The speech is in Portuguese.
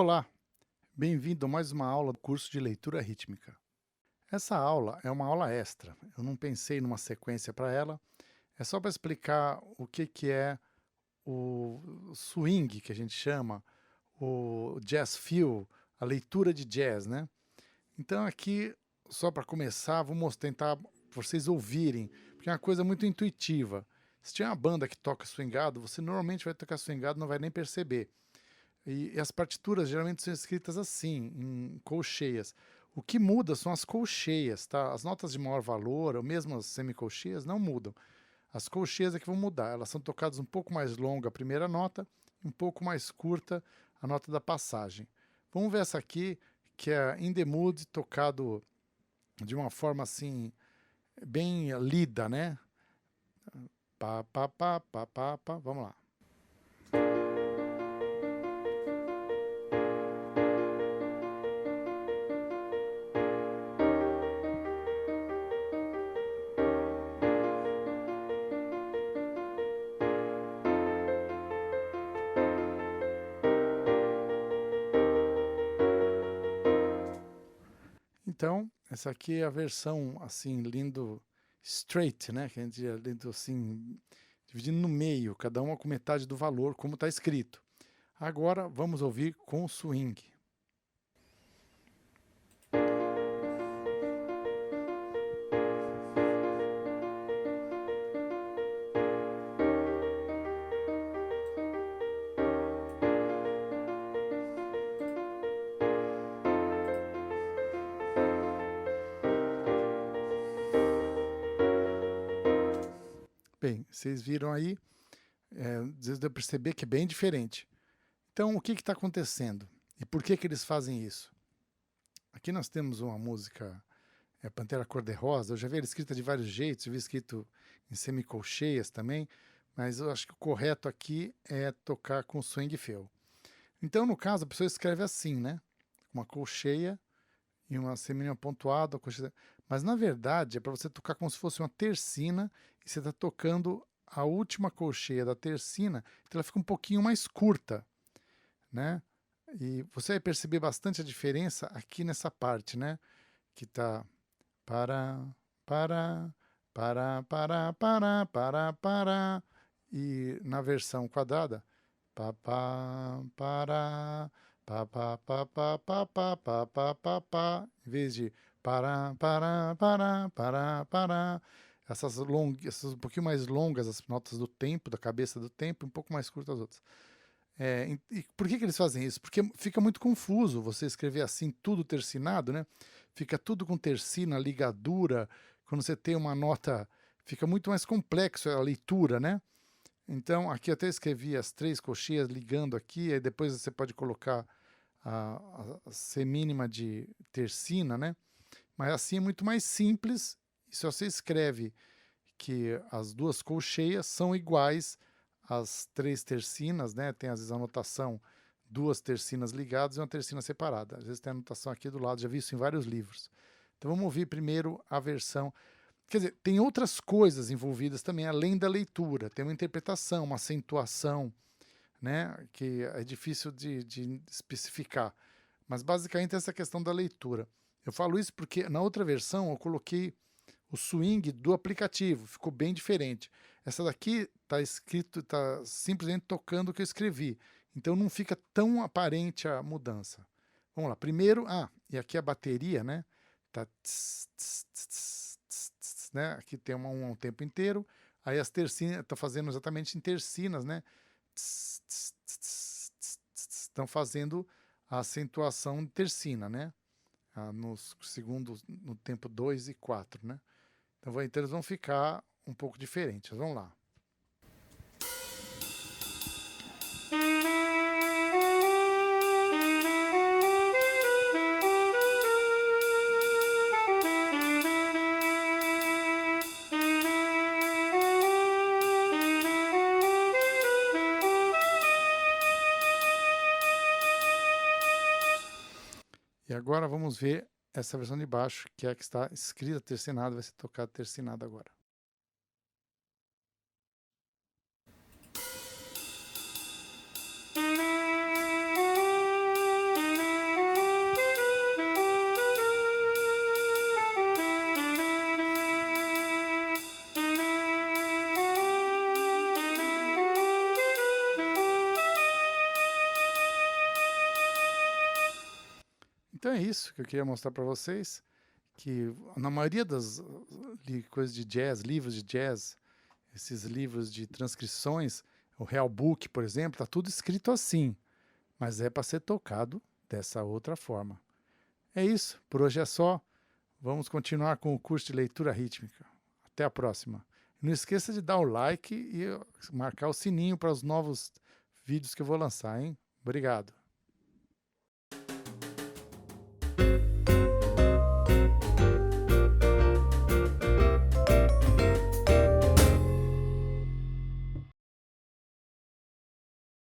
Olá, bem-vindo a mais uma aula do curso de leitura rítmica. Essa aula é uma aula extra, eu não pensei numa sequência para ela, é só para explicar o que é o swing, que a gente chama, o jazz feel, a leitura de jazz, né? Então aqui, só para começar, tentar vocês ouvirem, porque é uma coisa muito intuitiva. Se tiver uma banda que toca swingado, você normalmente vai tocar swingado e não vai nem perceber. E as partituras geralmente são escritas assim, em colcheias. O que muda são as colcheias, tá? As notas de maior valor, ou mesmo as semicolcheias, não mudam. As colcheias é que vão mudar. Elas são tocadas um pouco mais longa a primeira nota, e um pouco mais curta a nota da passagem. Vamos ver essa aqui, que é In the Mood, tocado de uma forma assim, bem lida, né? Pá, pá, pá, pá, pá, pá. Vamos lá. Então, essa aqui é a versão assim, lindo straight, né? Que a gente diz lindo assim, dividindo no meio, cada uma com metade do valor, como está escrito. Agora vamos ouvir com swing. Bem, vocês viram aí, às vezes deu para perceber que é bem diferente. Então, o que está acontecendo? E por que eles fazem isso? Aqui nós temos uma música, Pantera Cor-de-Rosa. Eu já vi ela escrita de vários jeitos, eu vi escrito em semicolcheias também, mas eu acho que o correto aqui é tocar com swing feel. Então, no caso, a pessoa escreve assim, né? Uma colcheia e uma semínima pontuada, mas na verdade é para você tocar como se fosse uma tercina e você está tocando a última colcheia da tercina, então ela fica um pouquinho mais curta, né? E você vai perceber bastante a diferença aqui nessa parte, né? Que tá para, para, para, e na versão quadrada, pá, pá, para, pá, pá, pá, pá, pá, pá, pá, pá, pá, pá, em vez de para, essas um pouquinho mais longas, as notas do tempo, da cabeça do tempo, um pouco mais curtas as outras. E por que eles fazem isso? Porque fica muito confuso você escrever assim, tudo tercinado, né? Fica tudo com tercina, ligadura. Quando você tem uma nota, fica muito mais complexo a leitura, né? Então, aqui eu até escrevi as três coxinhas ligando aqui, aí depois você pode colocar a semínima de tercina, né? Mas assim é muito mais simples. E se você escreve que as duas colcheias são iguais às três tercinas, né? Tem às vezes a anotação duas tercinas ligadas e uma tercina separada. Às vezes tem a anotação aqui do lado, já vi isso em vários livros. Então vamos ouvir primeiro a versão. Quer dizer, tem outras coisas envolvidas também, além da leitura. Tem uma interpretação, uma acentuação, né? Que é difícil de especificar. Mas basicamente essa questão da leitura. Eu falo isso porque na outra versão eu coloquei o swing do aplicativo, ficou bem diferente. Essa daqui está escrito, está simplesmente tocando o que eu escrevi. Então não fica tão aparente a mudança. Vamos lá. Primeiro, e aqui a bateria, né? Tá né? Aqui tem um tempo inteiro. Aí as tercinas, tá fazendo exatamente em tercinas, né? Estão fazendo a acentuação de tercina, né? Nos segundos, no tempo 2 e 4, né? Então eles vão ficar um pouco diferentes. Vamos lá. E agora vamos ver essa versão de baixo, que é a que está escrita tercinada, vai ser tocada tercinada agora. é isso que eu queria mostrar para vocês, que na maioria das coisas de jazz, livros de jazz, esses livros de transcrições, o Real Book, por exemplo, tá tudo escrito assim, mas é para ser tocado dessa outra forma. É isso, por hoje é só. Vamos continuar com o curso de leitura rítmica. Até a próxima. Não esqueça de dar o like e marcar o sininho para os novos vídeos que eu vou lançar, hein? Obrigado.